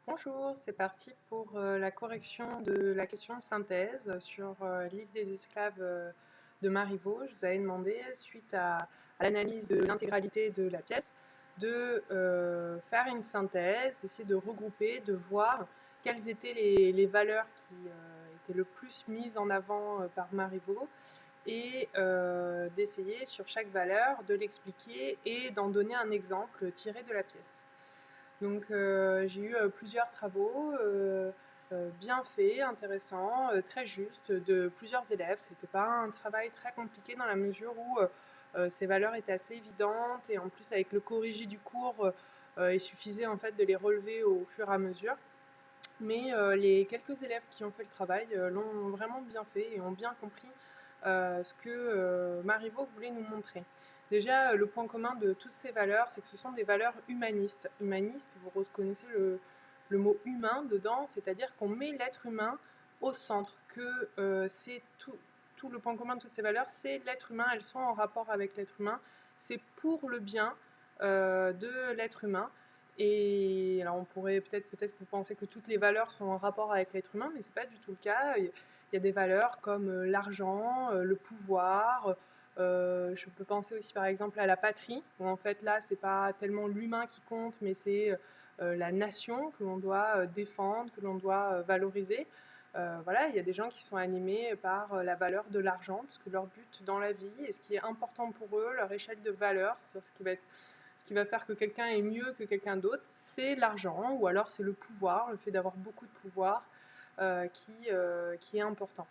Bonjour, c'est parti pour la correction de la question de synthèse sur l'île des esclaves de Marivaux. Je vous avais demandé, suite à l'analyse de l'intégralité de la pièce, de faire une synthèse, d'essayer de regrouper, de voir quelles étaient les valeurs qui étaient le plus mises en avant par Marivaux et d'essayer sur chaque valeur de l'expliquer et d'en donner un exemple tiré de la pièce. Donc j'ai eu plusieurs travaux bien faits, intéressants, très justes de plusieurs élèves. C'était pas un travail très compliqué dans la mesure où ces valeurs étaient assez évidentes et en plus avec le corrigé du cours, il suffisait en fait de les relever au fur et à mesure. Mais les quelques élèves qui ont fait le travail l'ont vraiment bien fait et ont bien compris ce que Marivaux voulait nous montrer. Déjà, le point commun de toutes ces valeurs, c'est que ce sont des valeurs humanistes. Humanistes, vous reconnaissez le mot humain dedans, c'est-à-dire qu'on met l'être humain au centre, que c'est tout le point commun de toutes ces valeurs, c'est l'être humain, elles sont en rapport avec l'être humain, c'est pour le bien de l'être humain. Et alors on pourrait peut-être que vous pensez que toutes les valeurs sont en rapport avec l'être humain, mais c'est pas du tout le cas. Il y a des valeurs comme l'argent, le pouvoir. Je peux penser aussi par exemple à la patrie, où en fait là c'est pas tellement l'humain qui compte, mais c'est la nation que l'on doit défendre, que l'on doit valoriser. Voilà, il y a des gens qui sont animés par la valeur de l'argent, parce que leur but dans la vie et ce qui est important pour eux, leur échelle de valeur, c'est-à-dire ce qui va faire que quelqu'un est mieux que quelqu'un d'autre, c'est l'argent, ou alors c'est le pouvoir, le fait d'avoir beaucoup de pouvoir qui est important.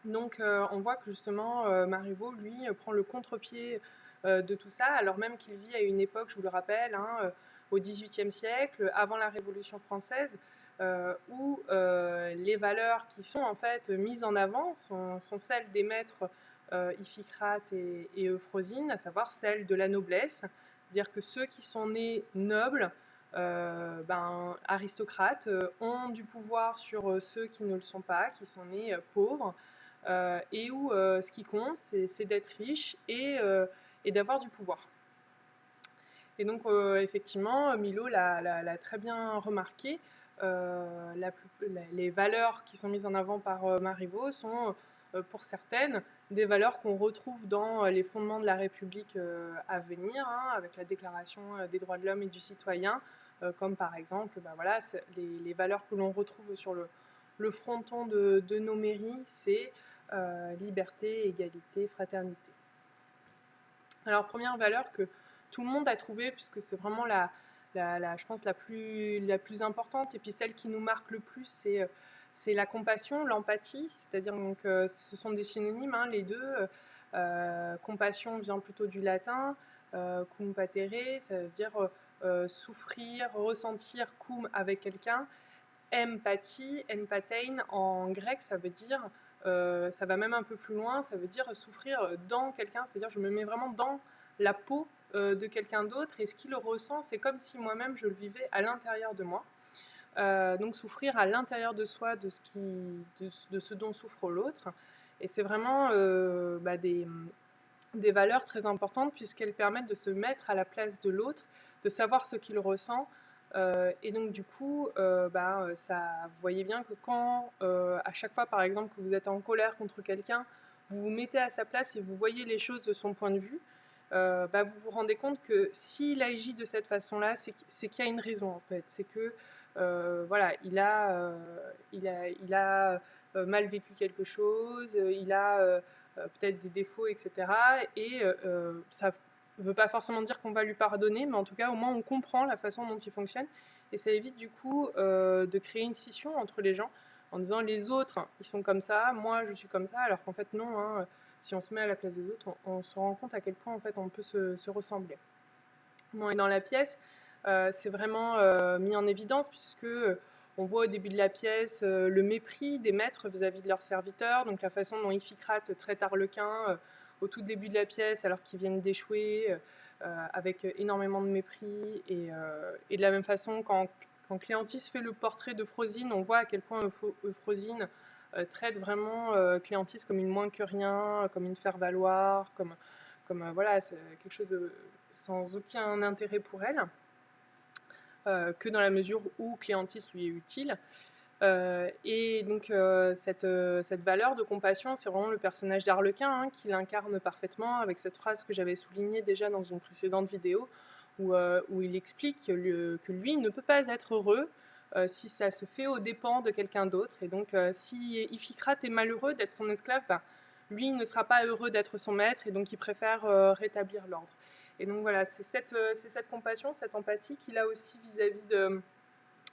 Donc on voit que justement Marivaux, lui, prend le contre-pied de tout ça, alors même qu'il vit à une époque, je vous le rappelle, hein, au XVIIIe siècle, avant la Révolution française, où les valeurs qui sont en fait mises en avant sont celles des maîtres Iphicrate et Euphrosyne, à savoir celles de la noblesse, c'est-à-dire que ceux qui sont nés nobles, aristocrates, ont du pouvoir sur ceux qui ne le sont pas, qui sont nés pauvres, et où ce qui compte, c'est d'être riche et d'avoir du pouvoir. Et donc, effectivement, Milo l'a très bien remarqué. Les valeurs qui sont mises en avant par Marivaux sont, pour certaines, des valeurs qu'on retrouve dans les fondements de la République à venir, hein, avec la Déclaration des droits de l'homme et du citoyen, comme par exemple voilà, les valeurs que l'on retrouve sur le fronton de nos mairies, c'est liberté, égalité, fraternité. Alors, première valeur que tout le monde a trouvée, puisque c'est vraiment je pense la plus importante, et puis celle qui nous marque le plus, c'est la compassion, l'empathie, c'est-à-dire donc ce sont des synonymes, hein, les deux. Compassion vient plutôt du latin, compatere, ça veut dire souffrir, ressentir cum avec quelqu'un. Empathie, empathein en grec, ça veut dire, ça va même un peu plus loin, ça veut dire souffrir dans quelqu'un, c'est-à-dire je me mets vraiment dans la peau de quelqu'un d'autre et ce qu'il ressent, c'est comme si moi-même je le vivais à l'intérieur de moi. Donc souffrir à l'intérieur de soi de ce dont souffre l'autre. Et c'est vraiment des valeurs très importantes puisqu'elles permettent de se mettre à la place de l'autre, de savoir ce qu'il ressent. Et donc du coup, vous voyez bien que quand, à chaque fois par exemple que vous êtes en colère contre quelqu'un, vous vous mettez à sa place et vous voyez les choses de son point de vue, vous vous rendez compte que s'il agit de cette façon-là, c'est qu'il y a une raison en fait. C'est que voilà, il a mal vécu quelque chose, il a peut-être des défauts, etc. Et ça ne veut pas forcément dire qu'on va lui pardonner, mais en tout cas, au moins, on comprend la façon dont il fonctionne. Et ça évite du coup de créer une scission entre les gens en disant les autres, ils sont comme ça, moi, je suis comme ça, alors qu'en fait, non. Hein, si on se met à la place des autres, on se rend compte à quel point en fait on peut se ressembler. Bon, et dans la pièce, c'est vraiment mis en évidence puisque on voit au début de la pièce le mépris des maîtres vis-à-vis de leurs serviteurs, donc la façon dont Iphicrate traite Arlequin au tout début de la pièce alors qu'ils viennent d'échouer, avec énormément de mépris, et de la même façon quand Cléantys fait le portrait d'Euphrosyne, on voit à quel point Euphrosyne traite vraiment Cléantys comme une moins que rien, comme une faire-valoir, comme voilà, c'est quelque chose de sans aucun intérêt pour elle. que dans la mesure où Cléanthes lui est utile. Et donc cette valeur de compassion, c'est vraiment le personnage d'Arlequin hein, qui l'incarne parfaitement avec cette phrase que j'avais soulignée déjà dans une précédente vidéo où il explique que lui ne peut pas être heureux si ça se fait aux dépens de quelqu'un d'autre. Et donc si Iphicrate est malheureux d'être son esclave, ben, lui il ne sera pas heureux d'être son maître et donc il préfère rétablir l'ordre. Et donc voilà, c'est cette compassion, cette empathie qu'il a aussi vis-à-vis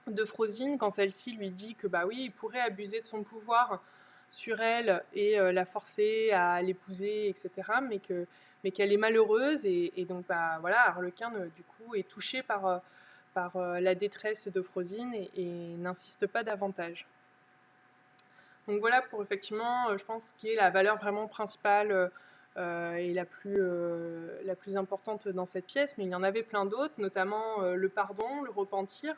de Frosine quand celle-ci lui dit que bah oui, il pourrait abuser de son pouvoir sur elle et la forcer à l'épouser, etc. Mais qu'elle est malheureuse et donc bah voilà, Arlequin du coup est touché par la détresse de Frosine et n'insiste pas davantage. Donc voilà pour effectivement, je pense, qui est la valeur vraiment principale et la plus importante dans cette pièce, mais il y en avait plein d'autres, notamment le pardon, le repentir.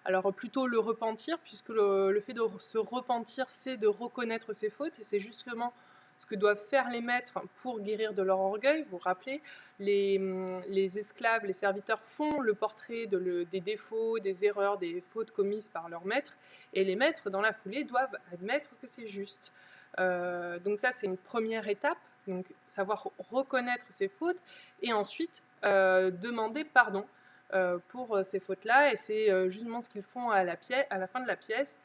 Alors plutôt le repentir, puisque le fait de se repentir, c'est de reconnaître ses fautes, et c'est justement ce que doivent faire les maîtres pour guérir de leur orgueil. Vous vous rappelez, les esclaves, les serviteurs font le portrait des défauts, des erreurs, des fautes commises par leur maître, et les maîtres, dans la foulée, doivent admettre que c'est juste. Donc ça, c'est une première étape, donc savoir reconnaître ses fautes, et ensuite demander pardon pour ces fautes-là, et c'est justement ce qu'ils font à la fin de la pièce,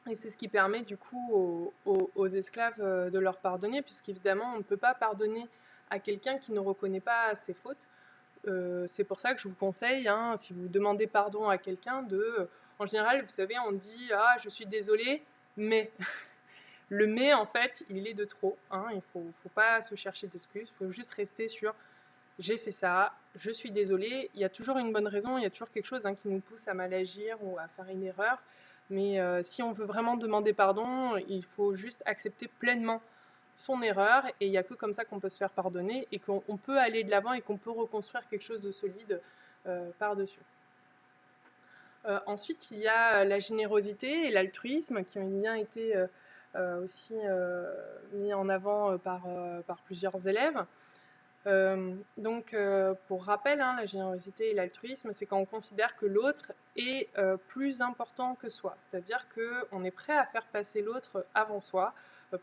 et c'est ce qui permet du coup aux esclaves de leur pardonner, puisqu'évidemment on ne peut pas pardonner à quelqu'un qui ne reconnaît pas ses fautes. C'est pour ça que je vous conseille, hein, si vous demandez pardon à quelqu'un, en général, vous savez, on dit « Ah, je suis désolé, mais… » Le « mais », en fait, il est de trop. Hein, il ne faut pas se chercher d'excuses, il faut juste rester sur « j'ai fait ça, je suis désolée ». Il y a toujours une bonne raison, il y a toujours quelque chose hein, qui nous pousse à mal agir ou à faire une erreur. Mais si on veut vraiment demander pardon, il faut juste accepter pleinement son erreur, et il n'y a que comme ça qu'on peut se faire pardonner et qu'on peut aller de l'avant et qu'on peut reconstruire quelque chose de solide par-dessus. Ensuite, il y a la générosité et l'altruisme qui ont bien été aussi mis en avant par plusieurs élèves. Donc, pour rappel, hein, la générosité et l'altruisme, c'est quand on considère que l'autre est plus important que soi. C'est-à-dire qu'on est prêt à faire passer l'autre avant soi.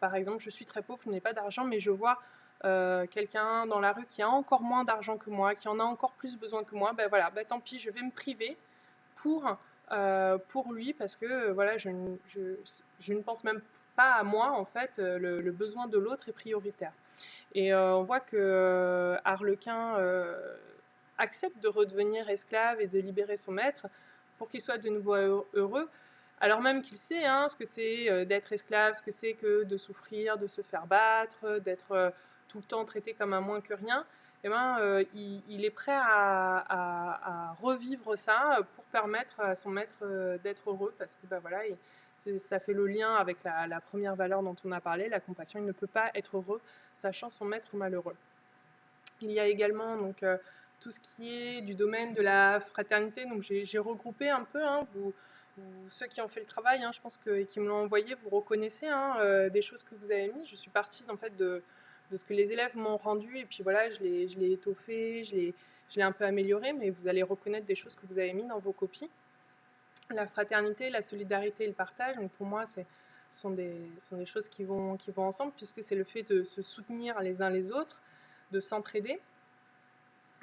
Par exemple, je suis très pauvre, je n'ai pas d'argent, mais je vois quelqu'un dans la rue qui a encore moins d'argent que moi, qui en a encore plus besoin que moi. Ben voilà, ben tant pis, je vais me priver pour lui, parce que voilà, je ne pense même pas à moi, en fait, le besoin de l'autre est prioritaire. Et on voit que Arlequin accepte de redevenir esclave et de libérer son maître pour qu'il soit de nouveau heureux, alors même qu'il sait hein, ce que c'est d'être esclave, ce que c'est que de souffrir, de se faire battre, d'être tout le temps traité comme un moins que rien. Eh ben, il est prêt à revivre ça pour permettre à son maître d'être heureux, parce que ben, voilà, ça fait le lien avec la première valeur dont on a parlé, la compassion. Il ne peut pas être heureux sachant son maître malheureux. Il y a également donc, tout ce qui est du domaine de la fraternité. Donc j'ai regroupé un peu, hein, ceux qui ont fait le travail, hein, je pense que, qui me l'ont envoyé, vous reconnaissez hein, des choses que vous avez mis. Je suis partie en fait de ce que les élèves m'ont rendu, et puis voilà, je l'ai étoffé, je l'ai un peu amélioré, mais vous allez reconnaître des choses que vous avez mis dans vos copies. La fraternité, la solidarité et le partage, donc pour moi, sont des choses qui vont ensemble, puisque c'est le fait de se soutenir les uns les autres, de s'entraider.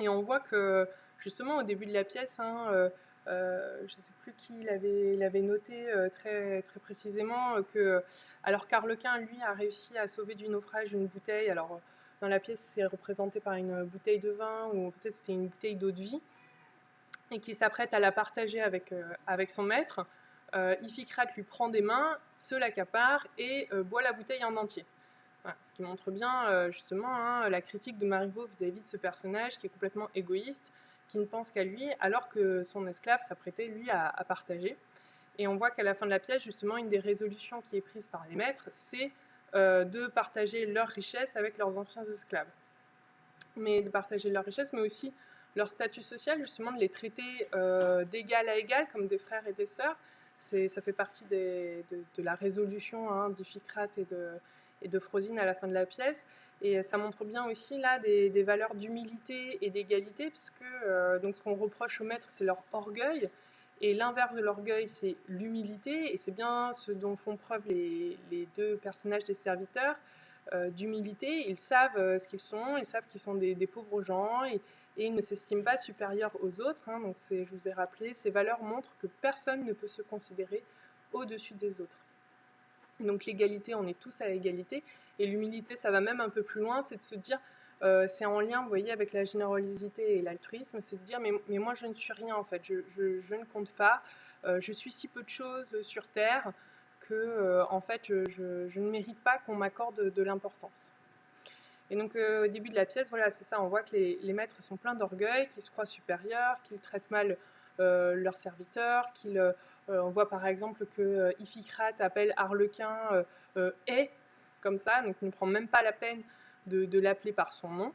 Et on voit que, justement, au début de la pièce, hein, je ne sais plus qui l'avait noté très, très précisément, que alors qu'Arlequin, lui, a réussi à sauver du naufrage une bouteille, alors dans la pièce, c'est représenté par une bouteille de vin, ou peut-être c'était une bouteille d'eau de vie, et qui s'apprête à la partager avec son maître, Iphicrate lui prend des mains, se l'accapare et boit la bouteille en entier. Voilà, ce qui montre bien justement hein, la critique de Marivaux vis-à-vis de ce personnage qui est complètement égoïste, qui ne pense qu'à lui, alors que son esclave s'apprêtait lui à partager. Et on voit qu'à la fin de la pièce, justement, une des résolutions qui est prise par les maîtres, c'est de partager leurs richesses avec leurs anciens esclaves. Mais de partager leurs richesses, mais aussi leur statut social, justement de les traiter d'égal à égal, comme des frères et des sœurs. Ça fait partie de la résolution hein, d'Iphicrate et d'Euphrosine à la fin de la pièce. Et ça montre bien aussi là des valeurs d'humilité et d'égalité, puisque donc ce qu'on reproche aux maîtres, c'est leur orgueil, et l'inverse de l'orgueil, c'est l'humilité, et c'est bien ce dont font preuve les deux personnages des serviteurs, d'humilité. Ils savent ce qu'ils sont, ils savent qu'ils sont des pauvres gens, et ils ne s'estiment pas supérieurs aux autres. Hein. Donc je vous ai rappelé, ces valeurs montrent que personne ne peut se considérer au-dessus des autres. Donc l'égalité, on est tous à égalité, et l'humilité, ça va même un peu plus loin, c'est de se dire, c'est en lien, vous voyez, avec la générosité et l'altruisme, c'est de dire, mais moi je ne suis rien en fait, je ne compte pas, je suis si peu de choses sur Terre que en fait je ne mérite pas qu'on m'accorde de l'importance. Et donc au début de la pièce, voilà, c'est ça, on voit que les maîtres sont pleins d'orgueil, qu'ils se croient supérieurs, qu'ils traitent mal leurs serviteurs, on voit par exemple que Iphicrate appelle Arlequin est, comme ça, donc il ne prend même pas la peine de l'appeler par son nom.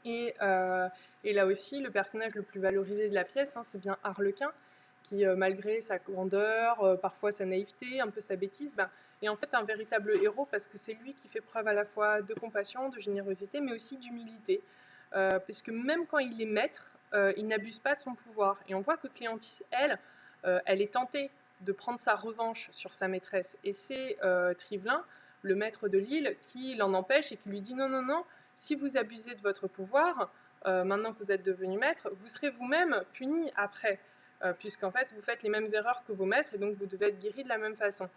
Et là aussi, le personnage le plus valorisé de la pièce, hein, c'est bien Arlequin, qui, malgré sa grandeur, parfois sa naïveté, un peu sa bêtise, est en fait un véritable héros, parce que c'est lui qui fait preuve à la fois de compassion, de générosité, mais aussi d'humilité. Puisque même quand il est maître, il n'abuse pas de son pouvoir. Et on voit que Cléantys, elle est tentée de prendre sa revanche sur sa maîtresse. Et c'est Trivelin, le maître de l'île, qui l'en empêche et qui lui dit non, non, non, si vous abusez de votre pouvoir, maintenant que vous êtes devenu maître, vous serez vous-même puni après, puisqu'en fait vous faites les mêmes erreurs que vos maîtres, et donc vous devez être guéri de la même façon.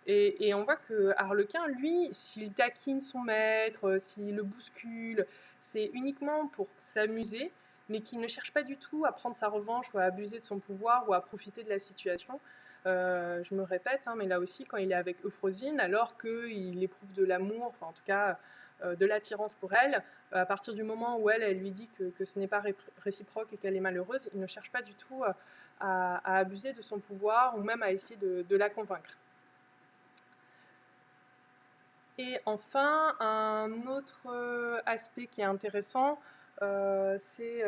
Et on voit que Arlequin, lui, s'il taquine son maître, s'il le bouscule, c'est uniquement pour s'amuser, mais qu'il ne cherche pas du tout à prendre sa revanche ou à abuser de son pouvoir ou à profiter de la situation. Je me répète, hein, mais là aussi, quand il est avec Euphrosine, alors qu'il éprouve de l'amour, enfin en tout cas de l'attirance pour elle, à partir du moment où elle lui dit que ce n'est pas réciproque et qu'elle est malheureuse, il ne cherche pas du tout à abuser de son pouvoir ou même à essayer de la convaincre. Et enfin, un autre aspect qui est intéressant, c'est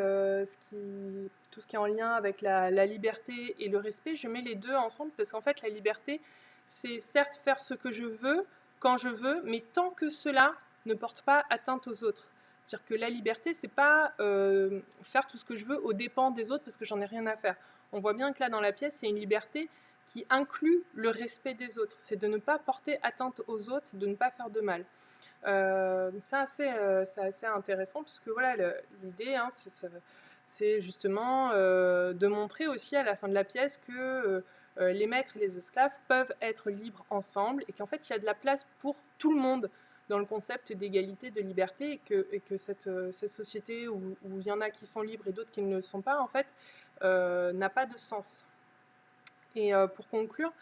tout ce qui est en lien avec la liberté et le respect. Je mets les deux ensemble parce qu'en fait, la liberté, c'est certes faire ce que je veux, quand je veux, mais tant que cela ne porte pas atteinte aux autres. C'est-à-dire que la liberté, c'est pas faire tout ce que je veux aux dépens des autres parce que j'en ai rien à faire. On voit bien que là, dans la pièce, c'est une liberté qui inclut le respect des autres. C'est de ne pas porter atteinte aux autres, de ne pas faire de mal. C'est assez intéressant, puisque voilà, l'idée, hein, c'est justement de montrer aussi à la fin de la pièce que les maîtres et les esclaves peuvent être libres ensemble, et qu'en fait il y a de la place pour tout le monde dans le concept d'égalité, de liberté, et que cette société où il y en a qui sont libres et d'autres qui ne le sont pas, en fait, n'a pas de sens. Et pour conclure,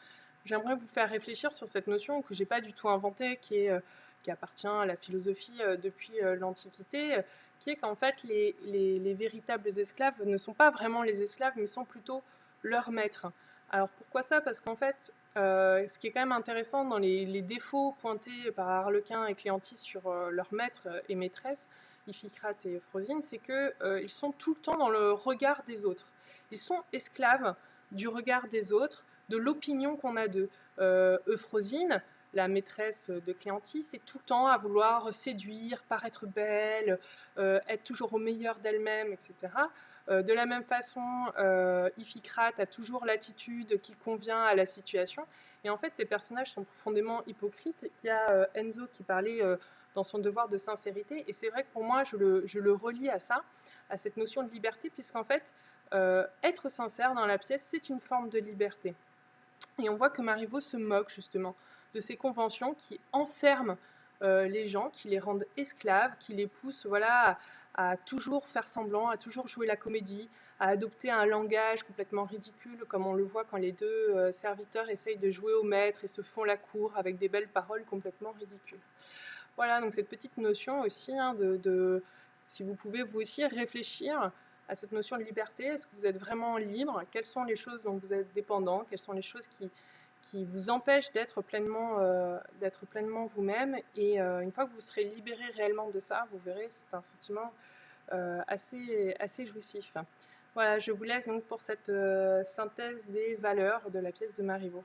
j'aimerais vous faire réfléchir sur cette notion que je n'ai pas du tout inventée, qui appartient à la philosophie depuis l'Antiquité, qui est qu'en fait les véritables esclaves ne sont pas vraiment les esclaves, mais sont plutôt leurs maîtres. Alors pourquoi ça? Parce qu'en fait, ce qui est quand même intéressant dans les défauts pointés par Arlequin et Cléantys sur leurs maîtres et maîtresses, Iphicrate et Euphrosine, c'est qu'ils sont tout le temps dans le regard des autres. Ils sont esclaves du regard des autres, de l'opinion qu'on a d'eux. Euphrosine, la maîtresse de Cléantys, c'est tout le temps à vouloir séduire, paraître belle, être toujours au meilleur d'elle-même, etc. De la même façon, Iphicrate a toujours l'attitude qui convient à la situation. Et en fait, ces personnages sont profondément hypocrites. Il y a Enzo qui parlait dans son devoir de sincérité. Et c'est vrai que pour moi, je le relie à ça, à cette notion de liberté, puisqu'en fait, être sincère dans la pièce, c'est une forme de liberté. Et on voit que Marivaux se moque justement de ces conventions qui enferment les gens, qui les rendent esclaves, qui les poussent voilà, à toujours faire semblant, à toujours jouer la comédie, à adopter un langage complètement ridicule, comme on le voit quand les deux serviteurs essayent de jouer au maître et se font la cour avec des belles paroles complètement ridicules. Voilà, donc cette petite notion aussi, hein, si vous pouvez vous aussi réfléchir à cette notion de liberté. Est-ce que vous êtes vraiment libre? Quelles sont les choses dont vous êtes dépendant? Quelles sont les choses qui vous empêchent d'être pleinement vous-même? Et une fois que vous serez libéré réellement de ça, vous verrez, c'est un sentiment assez jouissif. Voilà, je vous laisse donc pour cette synthèse des valeurs de la pièce de Marivaux.